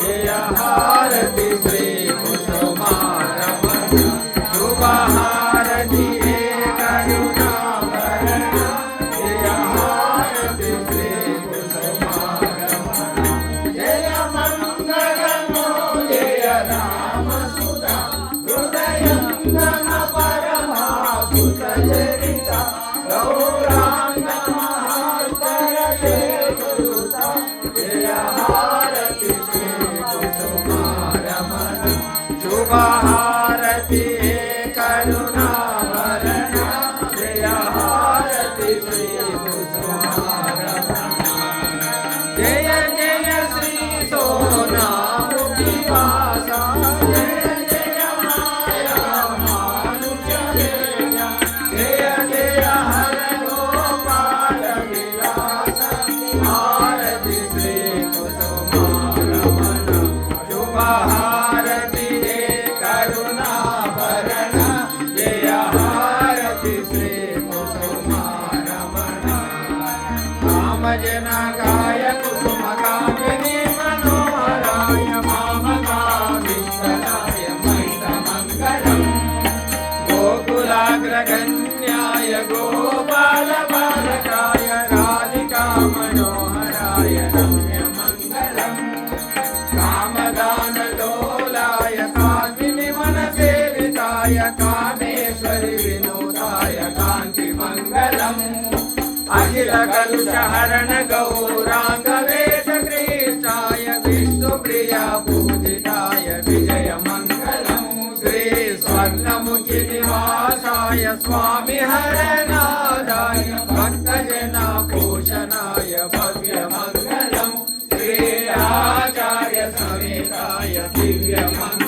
जय हारति श्री कुसुमारमण शुभ हारति हे करुणावरण जय हारति श्री कुसुमारमण जय मंगलमो जय राम सुधा हृदयंगम परमासुत चरिता गौरांग महात्तर जय गुरुता जय हारति श्री कुसुमारमण शुभ हारति हे करुणावरण जय हारति श्री कुसुमारमण जय जय श्री सोनामुखी वासा जय जय माया मानुष वेदा जय जय हर गोपाल विलास हारति श्री कुसुमारमण शुभ हारति हे करुणाभरण जय हारति श्री कुसुमारमण कामजनकाय कुसुमकामिनी मनोहराय मामकामिष्टदाय मैत्रमङ्गलम् गोकुलाग्रगण्याय गोपालबालकाय राधिका मनोहराय रम्यमङ्गलम् कामदानलोलाय कामिनि मनसेविताय कामेश्वरि विनोदाय कान्तिमङ्गलम् अखिल कलुषहरण गौरांग वेश कृष्णाय विष्णुप्रिया पूजिताय विजय मंगलम् श्री स्वर्णमुखि निवासाय स्वामी हरनादाय भक्तजना पोषणाय भव्य मंगलम् श्री आचार्य समेताय दिव्य मंगलम्